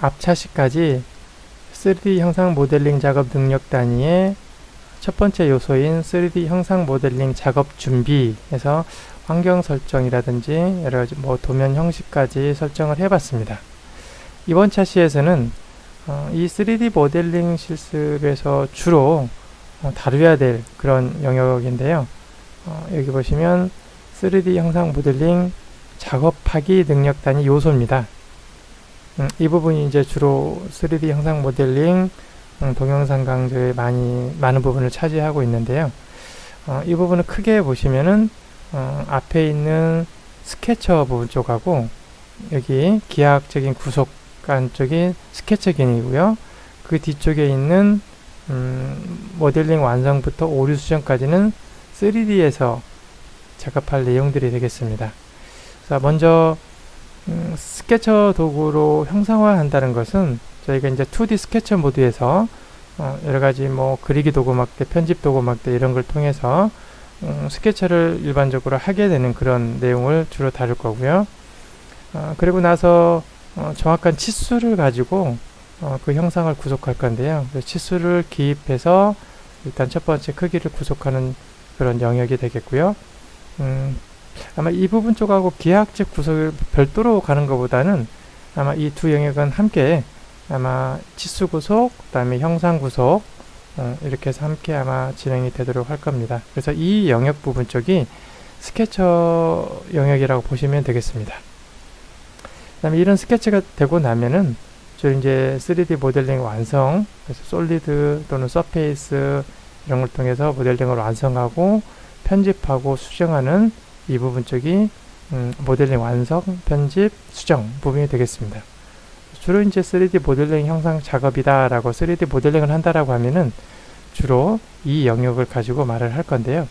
앞차시까지 3D 형상 모델링 작업 능력 단위의 첫 번째 요소인 3D 형상 모델링 작업 준비에서 환경 설정이라든지 여러 가지 도면 형식까지 설정을 해봤습니다. 이번 차시에서는 이 3D 모델링 실습에서 주로 다루어야 될 그런 영역인데요. 여기 보시면 3D 형상 모델링 작업하기 능력 단위 요소입니다. 이 부분이 이제 주로 3D 형상 모델링 동영상 강좌의 많은 부분을 차지하고 있는데요. 이 부분을 크게 보시면은 앞에 있는 스케쳐 부분 쪽하고 여기 기하학적인 구속관 쪽이 스케쳐 기능이고요. 그 뒤쪽에 있는 모델링 완성부터 오류 수정까지는 3D에서 작업할 내용들이 되겠습니다. 자, 먼저 스케쳐 도구로 형상화 한다는 것은 저희가 이제 2D 스케쳐 모드에서 여러가지 그리기 도구 막대, 편집 도구 막대 이런 걸 통해서 스케쳐를 일반적으로 하게 되는 그런 내용을 주로 다룰 거고요. 그리고 나서 정확한 치수를 가지고 그 형상을 구속할 건데요. 치수를 기입해서 일단 첫 번째 크기를 구속하는 그런 영역이 되겠고요. 아마 이 부분 쪽하고 기하학적 구속을 별도로 가는 것보다는 아마 이 두 영역은 함께 아마 치수 구속, 그 다음에 형상 구속 이렇게 해서 함께 아마 진행이 되도록 할 겁니다. 그래서 이 영역 부분 쪽이 스케쳐 영역이라고 보시면 되겠습니다. 그 다음에 이런 스케치가 되고 나면은 저희 이제 3D 모델링 완성, 그래서 솔리드 또는 서페이스 이런 걸 통해서 모델링을 완성하고 편집하고 수정하는 이 부분 쪽이 모델링 완성, 편집, 수정 부분이 되겠습니다. 주로 이제 3D 모델링 형상 작업이다 라고 3D 모델링을 한다라고 하면은 주로 이 영역을 가지고 말을 할 건데요.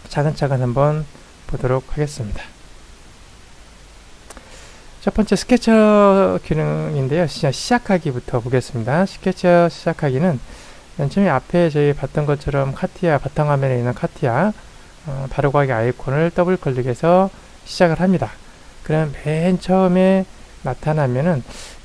차근차근 한번 보도록 하겠습니다. 첫 번째 스케쳐 기능인데요. 시작하기부터 보겠습니다. 스케쳐 시작하기는 맨 처음에 앞에 저희 봤던 것처럼 카티아, 바탕화면에 있는 카티아 바로가기 아이콘을 더블 클릭해서 시작을 합니다. 그러면 맨 처음에 나타나면은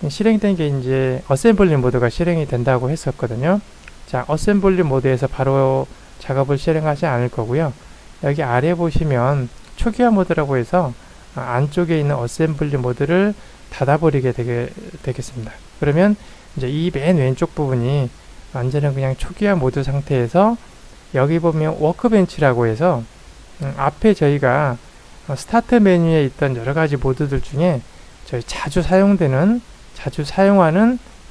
실행된 게 이제 어셈블리 모드가 실행이 된다고 했었거든요. 자, 어셈블리 모드에서 바로 작업을 실행하지 않을 거고요. 여기 아래 보시면 초기화 모드라고 해서 안쪽에 있는 어셈블리 모드를 닫아버리게 되겠습니다. 그러면 이제 이 맨 왼쪽 부분이 완전히 그냥 초기화 모드 상태에서 여기 보면 워크벤치라고 해서 앞에 저희가 스타트 메뉴에 있던 여러가지 모드들 중에 저희 자주 사용하는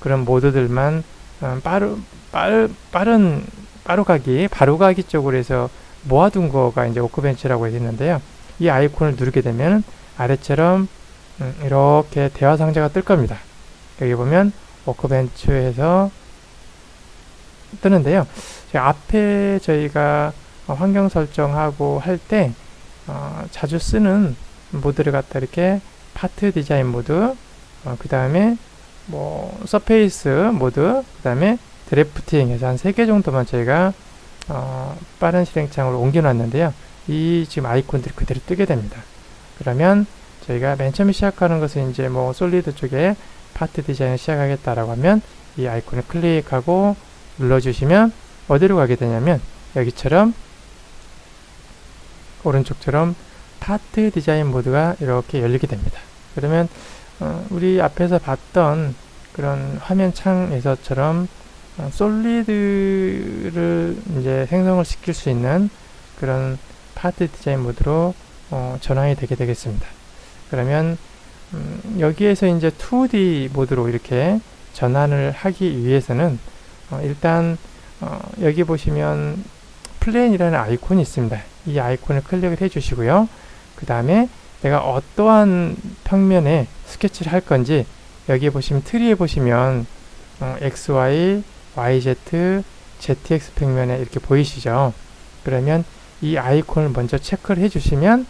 그런 모드들만 바로가기 쪽으로 해서 모아둔 거가 이제 워크벤치라고 해서 있는데요. 이 아이콘을 누르게 되면 아래처럼 이렇게 대화 상자가 뜰 겁니다. 여기 보면 워크벤치에서 뜨는데요. 앞에 저희가 환경 설정하고 할 때 자주 쓰는 모드를 갖다 이렇게 파트 디자인 모드, 그 다음에 서페이스 모드, 그 다음에 드래프팅 해서 한 3개 정도만 저희가 빠른 실행창으로 옮겨 놨는데요. 이 지금 아이콘들이 그대로 뜨게 됩니다. 그러면 저희가 맨 처음에 시작하는 것은 이제 솔리드 쪽에 파트 디자인을 시작하겠다라고 하면 이 아이콘을 클릭하고 눌러주시면 어디로 가게 되냐면 여기처럼 오른쪽처럼 파트 디자인 모드가 이렇게 열리게 됩니다. 그러면 우리 앞에서 봤던 그런 화면 창에서처럼 솔리드를 이제 생성을 시킬 수 있는 그런 파트 디자인 모드로 전환이 되게 되겠습니다. 그러면 여기에서 이제 2D 모드로 이렇게 전환을 하기 위해서는 일단 여기 보시면 플랜이라는 아이콘이 있습니다. 이 아이콘을 클릭을 해 주시고요. 그 다음에 내가 어떠한 평면에 스케치를 할 건지 여기 보시면 트리에 보시면 XY, YZ, ZX 평면에 이렇게 보이시죠? 그러면 이 아이콘을 먼저 체크를 해 주시면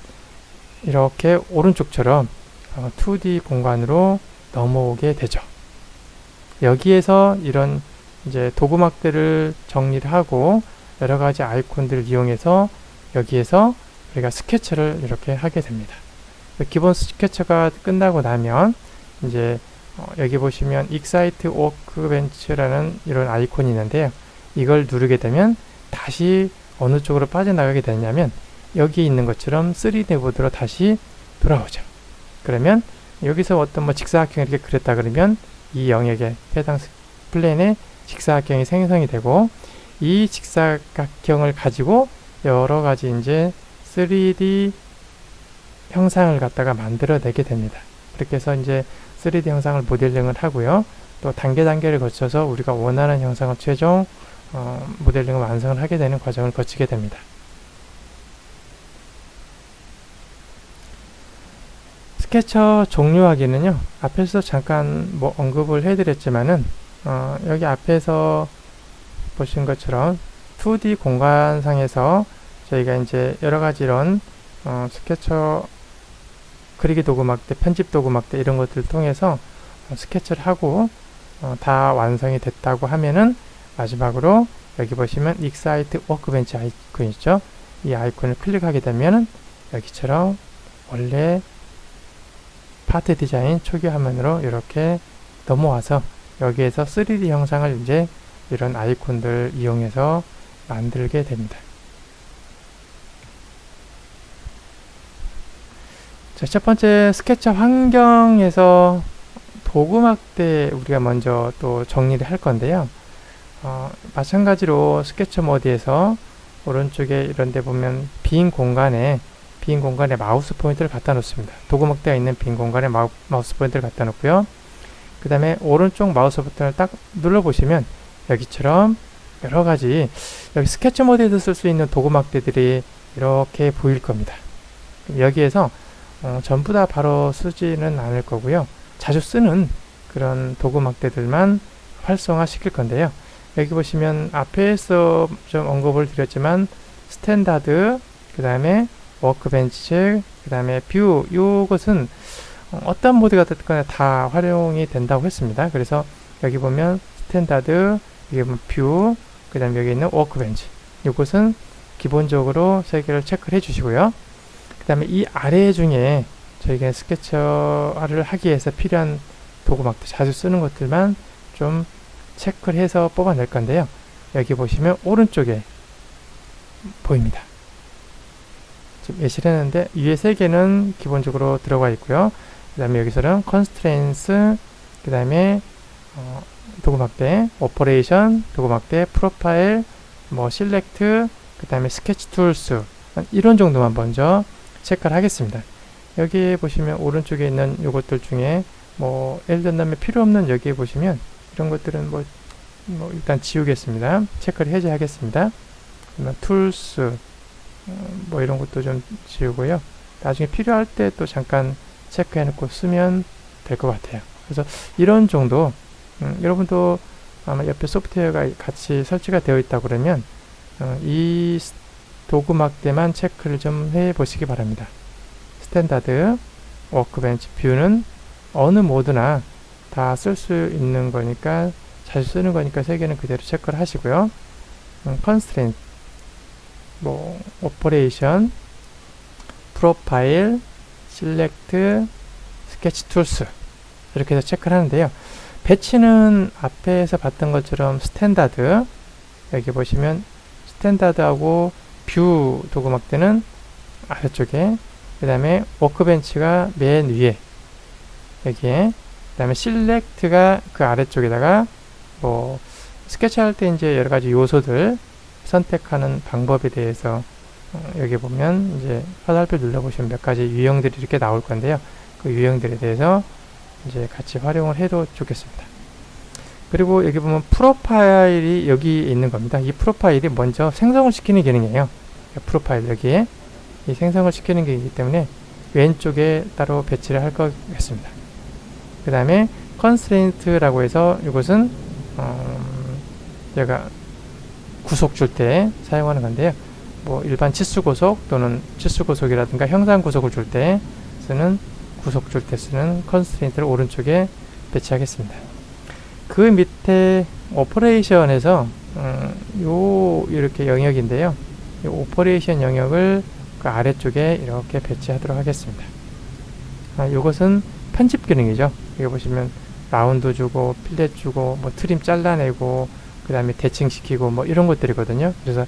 이렇게 오른쪽처럼 2D 공간으로 넘어오게 되죠. 여기에서 이런 이제 도구막들을 정리를 하고 여러가지 아이콘들을 이용해서 여기에서 우리가 스케치를 이렇게 하게 됩니다. 기본 스케치가 끝나고 나면 이제 여기 보시면 Excite Workbench라는 이런 아이콘이 있는데요. 이걸 누르게 되면 다시 어느 쪽으로 빠져나가게 되냐면 여기 있는 것처럼 3D 모드로 다시 돌아오죠. 그러면 여기서 어떤 뭐 직사각형 이렇게 그렸다 그러면 이 영역에 해당 플랜에 직사각형이 생성이 되고 이 직사각형을 가지고 여러 가지 이제 3D 형상을 갖다가 만들어내게 됩니다. 그렇게 해서 이제 3D 형상을 모델링을 하고요. 또 단계를 거쳐서 우리가 원하는 형상을 최종 모델링을 완성을 하게 되는 과정을 거치게 됩니다. 스케쳐 종료하기는요, 앞에서 잠깐 뭐 언급을 해드렸지만은 여기 앞에서 보신 것처럼 2D 공간상에서 저희가 이제 여러 가지 이런 스케쳐 그리기 도구막대, 편집 도구막대 이런 것들을 통해서 스케치를 하고 다 완성이 됐다고 하면은 마지막으로 여기 보시면 Excite Workbench 아이콘 있죠? 이 아이콘을 클릭하게 되면은 여기처럼 원래 파트 디자인 초기 화면으로 이렇게 넘어와서 여기에서 3D 형상을 이제 이런 아이콘들 이용해서 만들게 됩니다. 자, 첫 번째 스케쳐 환경에서 도구막대 우리가 먼저 또 정리를 할 건데요. 마찬가지로 스케쳐 모드에서 오른쪽에 이런 데 보면 빈 공간에 마우스 포인터를 갖다 놓습니다. 도구막대가 있는 빈 공간에 마우스 포인터를 갖다 놓고요. 그 다음에 오른쪽 마우스 버튼을 딱 눌러보시면 여기처럼 여러가지 여기 스케치 모드에서 쓸 수 있는 도구막대들이 이렇게 보일 겁니다. 여기에서 전부 다 바로 쓰지는 않을 거고요. 자주 쓰는 그런 도구막대들만 활성화 시킬 건데요. 여기 보시면 앞에서 좀 언급을 드렸지만 스탠다드, 그 다음에 워크벤치, 그 다음에 뷰, 요것은 어떤 모드가 됐거나 다 활용이 된다고 했습니다. 그래서 여기 보면 스탠다드, 여기 보면 뷰, 그 다음에 여기 있는 워크벤치, 요것은 기본적으로 3개를 체크를 해 주시고요. 그 다음에 이 아래 중에 저희가 스케쳐를 하기 위해서 필요한 도구막대 자주 쓰는 것들만 좀 체크를 해서 뽑아낼 건데요. 여기 보시면 오른쪽에 보입니다. 지금 예시를 했는데 위에 3개는 기본적으로 들어가 있고요. 그 다음에 여기서는 constraints, 그 다음에 도구막대, operation, 도구막대, profile, 뭐 select, 그 다음에 sketch tools 이런 정도만 먼저 체크를 하겠습니다. 여기 보시면 오른쪽에 있는 요것들 중에 뭐 예를 들면 필요 없는 여기에 보시면 이런 것들은 뭐 일단 지우겠습니다. 체크를 해제하겠습니다. 그러면 tools 뭐 이런 것도 좀 지우고요. 나중에 필요할 때 또 잠깐 체크해 놓고 쓰면 될 것 같아요. 그래서 이런 정도 여러분도 아마 옆에 소프트웨어가 같이 설치가 되어 있다 그러면 이 도구막대만 체크를 좀 해 보시기 바랍니다. 스탠다드, 워크벤치, 뷰는 어느 모드나 다 쓸 수 있는 거니까 자주 쓰는 거니까 3개는 그대로 체크를 하시고요. constraint, 뭐 operation, profile, select, sketch tools 이렇게 해서 체크를 하는데요. 배치는 앞에서 봤던 것처럼 스탠다드, 여기 보시면 스탠다드하고 뷰 도구막대는 아래쪽에, 그 다음에 워크벤치가 맨 위에 여기에, 그 다음에 select가 그 아래쪽에다가 뭐 스케치 할 때 이제 여러 가지 요소들 선택하는 방법에 대해서 여기 보면 이제 화살표 눌러보시면 몇 가지 유형들이 이렇게 나올 건데요. 그 유형들에 대해서 이제 같이 활용을 해도 좋겠습니다. 그리고 여기 보면 프로파일이 여기 있는 겁니다. 이 프로파일이 먼저 생성을 시키는 기능이에요. 프로파일 여기에 이 생성을 시키는 기능이기 때문에 왼쪽에 따로 배치를 할 것 같습니다. 그 다음에 constraint라고 해서 이것은 제가 구속 줄 때 사용하는 건데요. 뭐 일반 치수 구속 또는 치수 구속이라든가 형상 구속을 줄 때 쓰는 구속 줄 때 쓰는 constraint를 오른쪽에 배치하겠습니다. 그 밑에 오퍼레이션에서 요 이렇게 영역인데요. 이 오퍼레이션 영역을 그 아래쪽에 이렇게 배치하도록 하겠습니다. 이것은 편집 기능이죠. 여기 보시면 라운드 주고 필렛 주고 뭐 트림 잘라내고 그 다음에 대칭시키고 뭐 이런 것들이거든요. 그래서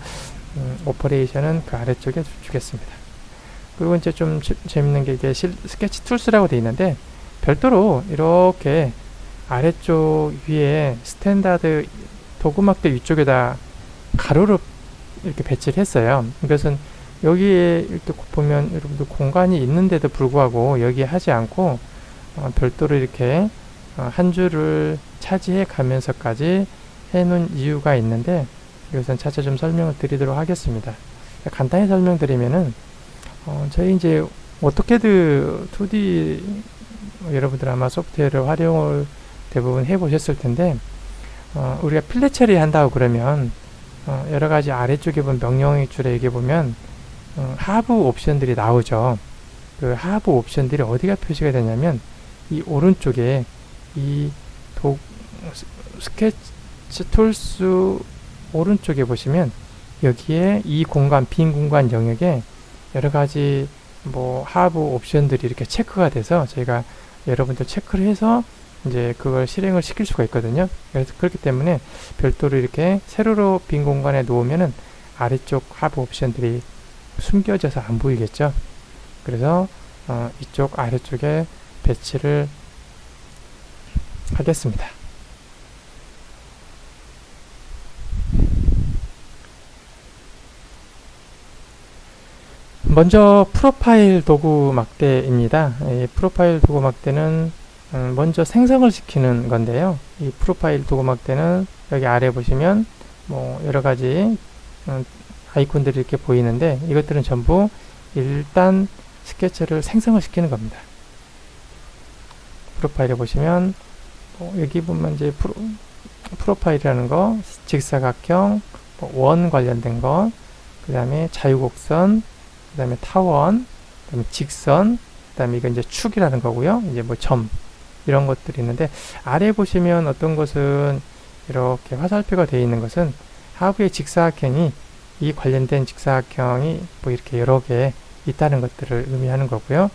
오퍼레이션은 그 아래쪽에 주겠습니다. 그리고 이제 좀 재밌는 게 이게 스케치 툴스라고 되어 있는데 별도로 이렇게 아래쪽 위에 스탠다드 도구막대 위쪽에다 가로로 이렇게 배치를 했어요. 이것은 여기에 이렇게 보면 여러분들 공간이 있는데도 불구하고 여기에 하지 않고 별도로 이렇게 한 줄을 차지해 가면서까지 해놓은 이유가 있는데 이것은 차차 좀 설명을 드리도록 하겠습니다. 간단히 설명드리면은 저희 이제 오토캐드 2D 여러분들 아마 소프트웨어를 활용을 대부분 해보셨을 텐데 우리가 필렛 처리한다고 그러면 여러가지 아래쪽에 보면 명령 줄에 여기 보면 하부 옵션들이 나오죠. 그 하부 옵션들이 어디가 표시가 되냐면 이 오른쪽에 이 스케치 툴스 오른쪽에 보시면 여기에 이 공간 빈 공간 영역에 여러가지 뭐 하부 옵션들이 이렇게 체크가 돼서 저희가 여러분들 체크를 해서 이제 그걸 실행을 시킬 수가 있거든요. 그래서 그렇기 때문에 별도로 이렇게 세로로 빈 공간에 놓으면은 아래쪽 하부 옵션들이 숨겨져서 안 보이겠죠. 그래서 이쪽 아래쪽에 배치를 하겠습니다. 먼저 프로파일 도구 막대입니다. 이 프로파일 도구 막대는 먼저 생성을 시키는 건데요. 이 프로파일 도구 막대는 여기 아래 보시면 뭐 여러가지 아이콘들이 이렇게 보이는데 이것들은 전부 일단 스케치를 생성을 시키는 겁니다. 프로파일에 보시면 여기 보면 이제 프로파일이라는 거 직사각형, 원 관련된 거, 그 다음에 자유곡선, 그 다음에 타원, 그 다음에 직선, 그 다음에 이건 이제 축이라는 거고요. 이제 뭐 점 이런 것들이 있는데 아래 보시면 어떤 것은 이렇게 화살표가 되어 있는 것은 하부의 직사각형이 이 관련된 직사각형이 뭐 이렇게 여러 개 있다는 것들을 의미하는 거고요.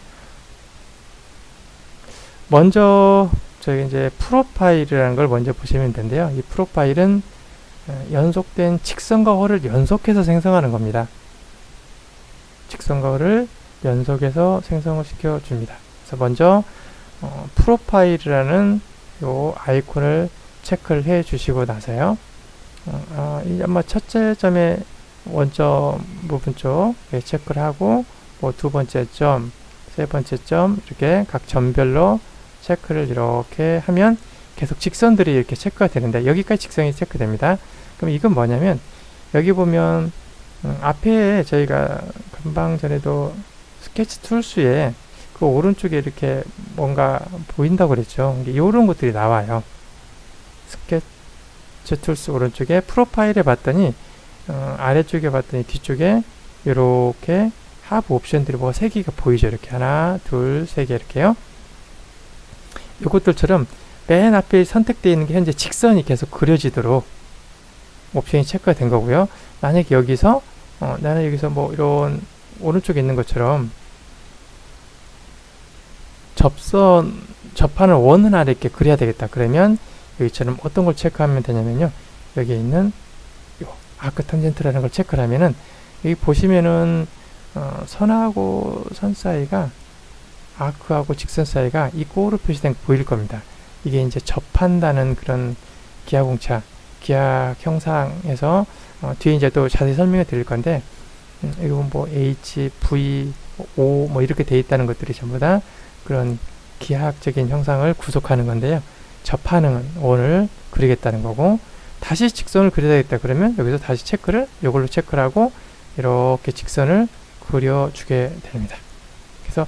먼저 저희 이제 프로파일이라는 걸 먼저 보시면 되는데요. 이 프로파일은 연속된 직선과 홀을 연속해서 생성하는 겁니다. 직선과 홀을 연속해서 생성을 시켜 줍니다. 그래서 먼저 프로파일이라는 요 아이콘을 체크를 해 주시고 나서요. 아마 첫째 점의 원점 부분 쪽에 체크를 하고 뭐 두 번째 점, 세 번째 점 이렇게 각 점별로 체크를 이렇게 하면 계속 직선들이 이렇게 체크가 되는데 여기까지 직선이 체크됩니다. 그럼 이건 뭐냐면 여기 보면 앞에 저희가 금방 전에도 스케치 툴스에 그 오른쪽에 이렇게 뭔가 보인다고 그랬죠. 이런 것들이 나와요. 스케치 툴스 오른쪽에 프로파일에 봤더니 아래쪽에 봤더니 뒤쪽에 이렇게 하부 옵션들이 뭐 3개가 보이죠. 이렇게 하나, 둘, 3개 이렇게요. 이것들처럼 맨 앞에 선택되어 있는 게 현재 직선이 계속 그려지도록 옵션이 체크가 된 거고요. 만약에 여기서 나는 여기서 뭐 이런 오른쪽에 있는 것처럼 접하는 원을 아래 이렇게 그려야 되겠다. 그러면 여기처럼 어떤 걸 체크하면 되냐면요. 여기에 있는 아크 탄젠트라는 걸 체크를 하면은 여기 보시면은 선하고 선 사이가 아크하고 직선 사이가 이 꼬로 표시된 거 보일 겁니다. 이게 이제 접한다는 그런 기하공차, 기하 형상에서 뒤에 이제 또 자세히 설명을 드릴 건데 이건 뭐 H, V, O 뭐 이렇게 돼 있다는 것들이 전부 다 그런 기하학적인 형상을 구속하는 건데요. 접하는 원을 그리겠다는 거고 다시 직선을 그려야겠다 그러면 여기서 다시 체크를 이걸로 체크를 하고 이렇게 직선을 그려주게 됩니다. 그래서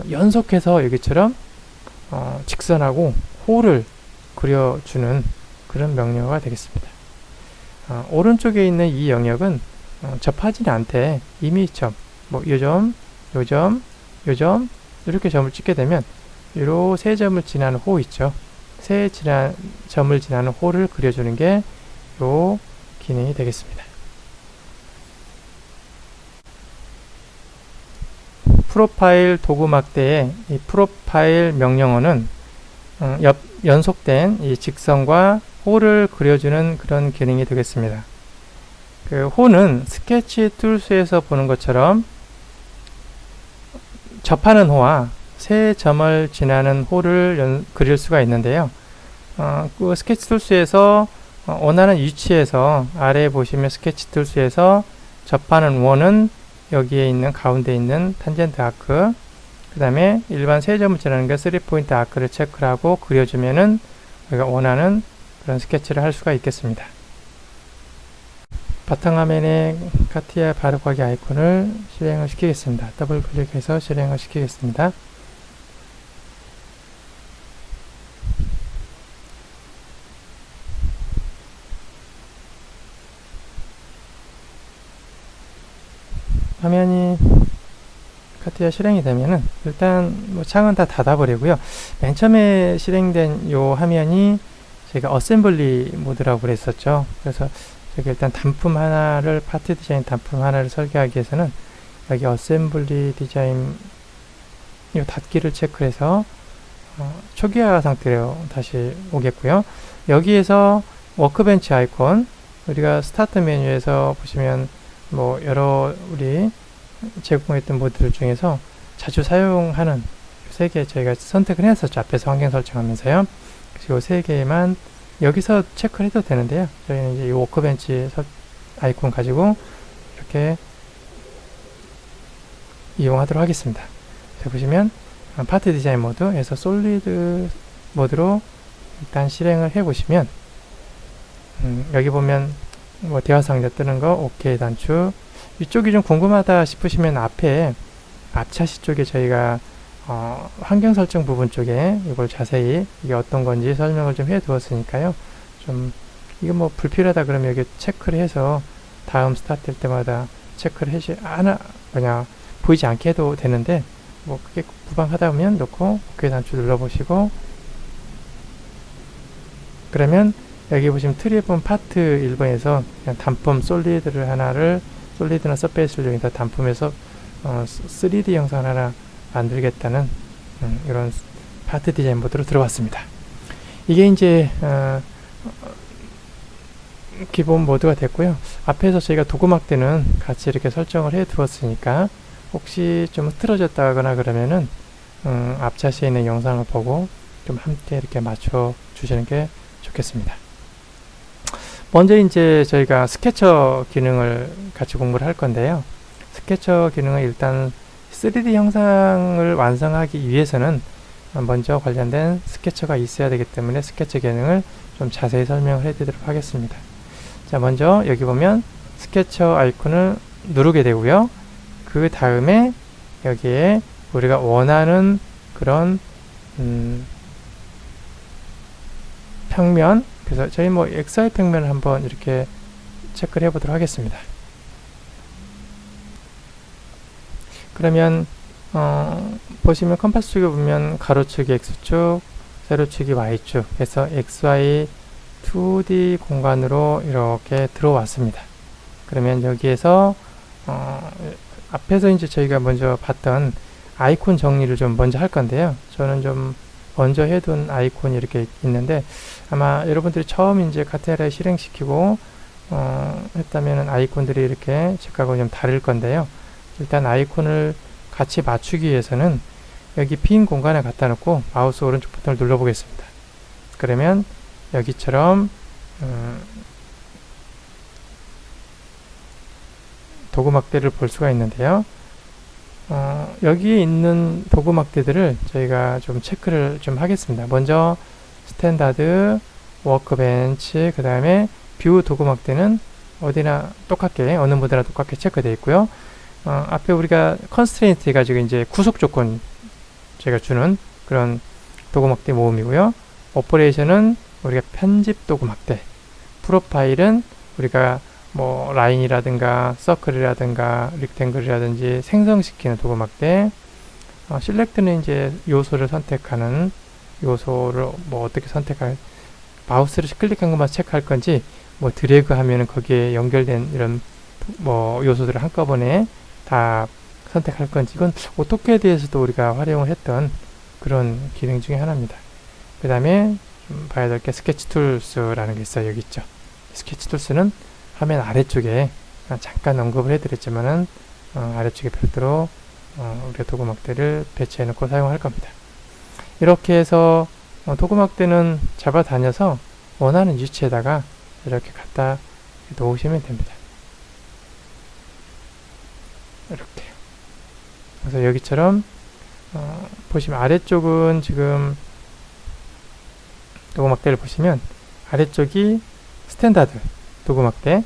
연속해서 여기처럼 직선하고 홀을 그려주는 그런 명령어가 되겠습니다. 오른쪽에 있는 이 영역은 접하지는 않되 이미 뭐 요점, 요점, 요점 이렇게 점을 찍게 되면 요 세 점을 지나는 호 있죠. 점을 지나는 홀을 그려주는 게 요 기능이 되겠습니다. 프로파일 도구 막대의 이 프로파일 명령어는 연속된 이 직선과 호를 그려주는 그런 기능이 되겠습니다. 그 호는 스케치 툴스에서 보는 것처럼 접하는 호와 세 점을 지나는 호를 그릴 수가 있는데요. 그 스케치 툴스에서 원하는 위치에서 아래에 보시면 스케치 툴스에서 접하는 원은 여기에 있는 가운데 있는 탄젠트 아크, 그 다음에 일반 세 점을 지나는 게 3포인트 아크를 체크를 하고 그려주면은 우리가 원하는 그런 스케치를 할 수가 있겠습니다. 바탕화면에 카티아 바르고하기 아이콘을 실행을 시키겠습니다. 더블 클릭해서 실행을 시키겠습니다. 화면이 카티아 실행이 되면은 일단 뭐 창은 다 닫아버리고요. 맨 처음에 실행된 요 화면이 저희가 어셈블리 모드라고 그랬었죠. 그래서 저기 일단 단품 하나를 파트 디자인 단품 하나를 설계하기 위해서는 여기 어셈블리 디자인 요 닫기를 체크해서 초기화 상태로 다시 오겠고요. 여기에서 워크벤치 아이콘, 우리가 스타트 메뉴에서 보시면 뭐 여러 우리 제공했던 모드들 중에서 자주 사용하는 세 개 저희가 선택을 했었죠. 앞에서 환경 설정하면서요. 그래서 이 세 개만 여기서 체크를 해도 되는데요. 저희는 이제 이 워크벤치 아이콘 가지고 이렇게 이용하도록 하겠습니다. 자, 보시면 파트 디자인 모드에서 솔리드 모드로 일단 실행을 해 보시면 여기 보면 뭐 대화 상자 뜨는 거 오케이 단추, 이쪽이 좀 궁금하다 싶으시면 앞에 앞차시 쪽에 저희가 환경 설정 부분 쪽에 이걸 자세히 이게 어떤 건지 설명을 좀 해 두었으니까요. 좀 이거 뭐 불필요하다 그러면 여기 체크를 해서 다음 스타트 될 때마다 체크를 하나 그냥 보이지 않게 해도 되는데, 뭐 그게 무방하다 하면 놓고 오케이 단추 눌러보시고, 그러면 여기 보시면 트리에 보면 파트 1번에서 그냥 단품 솔리드를 하나를 솔리드나 서페이스를 이용해서 단품에서 3D 영상 하나 만들겠다는 이런 파트 디자인 모드로 들어왔습니다. 이게 이제 기본 모드가 됐고요. 앞에서 저희가 도구막대는 같이 이렇게 설정을 해 두었으니까 혹시 좀 흐트러졌다거나 그러면은 앞차시에 있는 영상을 보고 좀 함께 이렇게 맞춰 주시는 게 좋겠습니다. 먼저 이제 저희가 스케쳐 기능을 같이 공부를 할 건데요. 스케쳐 기능은 일단 3D 형상을 완성하기 위해서는 먼저 관련된 스케쳐가 있어야 되기 때문에 스케쳐 기능을 좀 자세히 설명을 해드리도록 하겠습니다. 자, 먼저 여기 보면 스케쳐 아이콘을 누르게 되고요. 그 다음에 여기에 우리가 원하는 그런 평면, 그래서 저희 뭐 XY 평면을 한번 이렇게 체크를 해보도록 하겠습니다. 그러면 보시면 컴파스 축에 보면 가로축이 X축, 세로축이 Y축 해서 XY 2D 공간으로 이렇게 들어왔습니다. 그러면 여기에서 앞에서 이제 저희가 먼저 봤던 아이콘 정리를 좀 먼저 할 건데요. 저는 좀 먼저 해둔 아이콘이 이렇게 있는데, 아마 여러분들이 처음 이제 카티아를 실행시키고 했다면 아이콘들이 이렇게 색깔하고 좀 다를 건데요. 일단 아이콘을 같이 맞추기 위해서는 여기 빈 공간에 갖다 놓고 마우스 오른쪽 버튼을 눌러 보겠습니다. 그러면 여기처럼 도구막대를 볼 수가 있는데요. 여기에 있는 도구막대들을 저희가 좀 체크를 좀 하겠습니다. 먼저 스탠다드, 워크벤치, 그 다음에 뷰 도구막대는 어디나 똑같게, 어느 모드나 똑같게 체크되어 있고요. 앞에 우리가 컨스트레인트 해가지고 이제 구속 조건 제가 주는 그런 도구막대 모음이고요. 오퍼레이션은 우리가 편집 도구막대, 프로파일은 우리가 뭐 라인이라든가 서클이라든가 릭탱글이라든지 생성시키는 도구막대, 실렉트는 이제 요소를 선택하는, 요소를 뭐 어떻게 선택할, 마우스를 클릭한 것만 체크할 건지 뭐 드래그 하면은 거기에 연결된 이런 뭐 요소들을 한꺼번에 다 선택할 건지, 이건 오토캐드에서도 우리가 활용을 했던 그런 기능 중에 하나입니다. 그 다음에 좀 봐야 될 게 스케치 툴스라는 게 있어요. 여기 있죠. 스케치 툴스는 화면 아래쪽에 잠깐 언급을 해드렸지만은 아래쪽에 별도로 우리가 도구막대를 배치해 놓고 사용할 겁니다. 이렇게 해서 도구막대는 잡아다녀서 원하는 위치에다가 이렇게 갖다 놓으시면 됩니다. 이렇게. 그래서 여기처럼 보시면 아래쪽은 지금 도구막대를 보시면 아래쪽이 스탠다드 도구막대,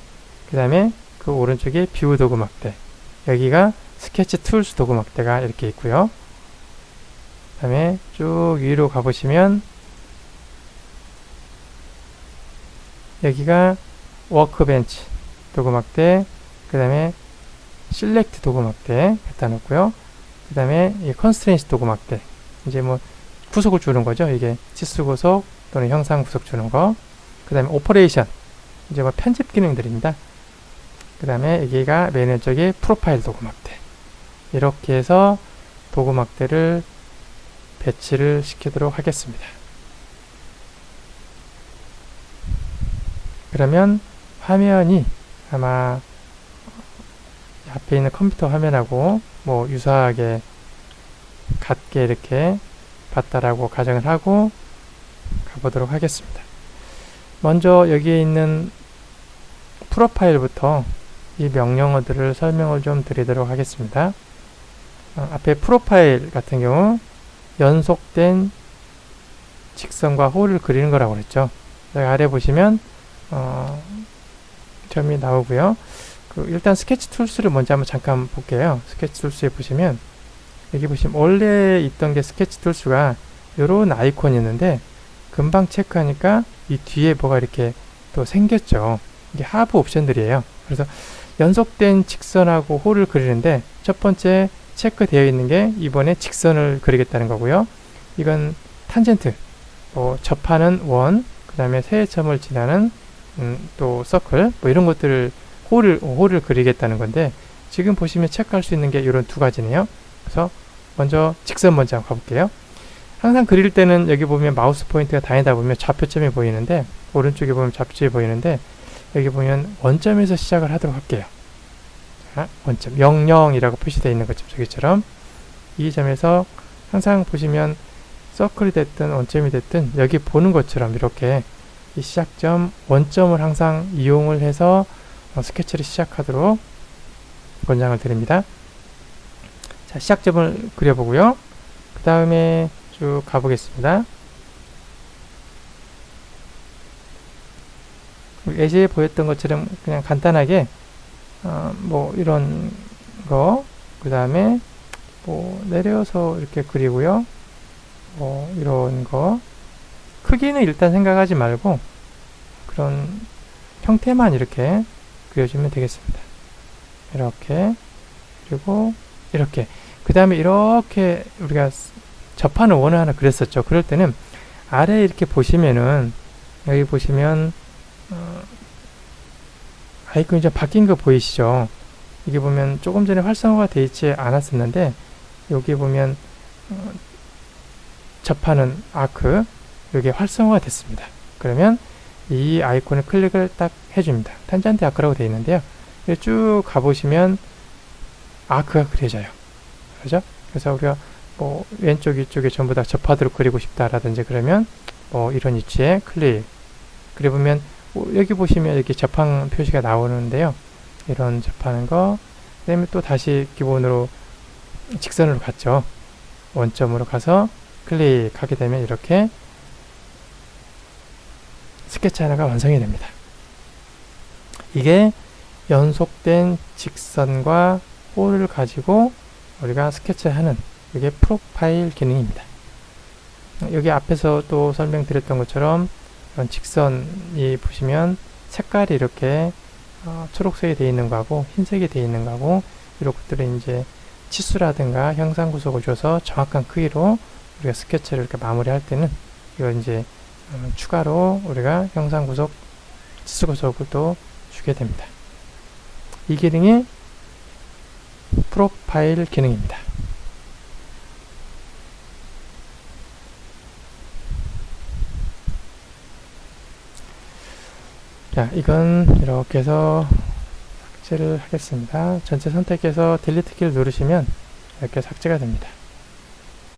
그 다음에 그 오른쪽에 뷰 도구막대, 여기가 스케치 툴스 도구막대가 이렇게 있고요. 그 다음에 쭉 위로 가보시면 여기가 워크벤치 도구막대, 그 다음에 실렉트 도구막대 갖다 놓고요. 그 다음에 이 컨스트레인트 도구막대, 이제 뭐 구속을 주는 거죠. 이게 치수 구속 또는 형상 구속 주는 거. 그 다음에 오퍼레이션, 이제 뭐 편집 기능들입니다. 그 다음에 여기가 맨 왼쪽에 프로파일 도구막대. 이렇게 해서 도구막대를 배치를 시키도록 하겠습니다. 그러면 화면이 아마 앞에 있는 컴퓨터 화면하고 뭐 유사하게 같게 이렇게 봤다라고 가정을 하고 가보도록 하겠습니다. 먼저 여기에 있는 프로파일부터 이 명령어들을 설명을 좀 드리도록 하겠습니다. 앞에 프로파일 같은 경우 연속된 직선과 홀을 그리는 거라고 그랬죠. 여기 아래 보시면 점이 나오고요. 일단 스케치 툴스를 먼저 한번 잠깐 볼게요. 스케치 툴스에 보시면 여기 보시면 원래 있던 게 스케치 툴스가 이런 아이콘이 있는데 금방 체크하니까 이 뒤에 뭐가 이렇게 또 생겼죠. 이게 하부 옵션들이에요. 그래서 연속된 직선하고 홀을 그리는데 첫 번째 체크되어 있는 게 이번에 직선을 그리겠다는 거고요. 이건 탄젠트, 접하는 원, 그 다음에 세점을 지나는 또 서클, 뭐 이런 것들을 홀을 그리겠다는 건데 지금 보시면 체크할 수 있는 게 이런 두 가지네요. 그래서 먼저 직선 먼저 한번 가볼게요. 항상 그릴 때는 여기 보면 마우스 포인트가 다니다 보면 좌표점이 보이는데 오른쪽에 보면 좌표점이 보이는데 여기 보면 원점에서 시작을 하도록 할게요. 자, 원점 00이라고 표시되어 있는 것처럼 저기처럼 이 점에서 항상 보시면 서클이 됐든 원점이 됐든 여기 보는 것처럼 이렇게 이 시작점 원점을 항상 이용을 해서 스케치를 시작하도록 권장을 드립니다. 자, 시작점을 그려보고요. 그 다음에 쭉 가보겠습니다. 예시에 보였던 것처럼 그냥 간단하게 뭐 이런 거, 그 다음에 뭐 내려서 이렇게 그리고요. 뭐 이런 거 크기는 일단 생각하지 말고 그런 형태만 이렇게 그려주면 되겠습니다. 이렇게, 그리고 이렇게, 그 다음에 이렇게 우리가 접하는 원을 하나 그렸었죠. 그럴 때는 아래 이렇게 보시면은 여기 보시면 아이콘이 좀 바뀐 거 보이시죠? 이게 보면 조금 전에 활성화가 되어 있지 않았었는데 여기 보면 접하는 아크, 여기 활성화가 됐습니다. 그러면 이 아이콘을 클릭을 딱 해줍니다. 탄젠트 아크라고 되어 있는데요. 쭉 가보시면 아크가 그려져요. 그렇죠? 그래서 우리가 뭐 왼쪽 위쪽에 전부 다 접하도록 그리고 싶다라든지 그러면 뭐 이런 위치에 클릭, 그래 보면 여기 보시면 이렇게 접한 표시가 나오는데요. 이런 접하는 거, 그 다음에 또 다시 기본으로 직선으로 갔죠. 원점으로 가서 클릭하게 되면 이렇게 스케치 하나가 완성이 됩니다. 이게 연속된 직선과 홀을 가지고 우리가 스케치하는 이게 프로파일 기능입니다. 여기 앞에서 또 설명드렸던 것처럼 이런 직선이 보시면 색깔이 이렇게 초록색이 되어 있는 거하고 흰색이 되어 있는 거하고 이런 것들을 이제 치수라든가 형상 구속을 줘서 정확한 크기로 우리가 스케치를 이렇게 마무리할 때는 이걸 이제 추가로 우리가 형상 구속, 치수 구속을 또 주게 됩니다. 이 기능이 프로파일 기능입니다. 자, 이건 이렇게 해서 삭제를 하겠습니다. 전체 선택해서 딜리트 키를 누르시면 이렇게 삭제가 됩니다.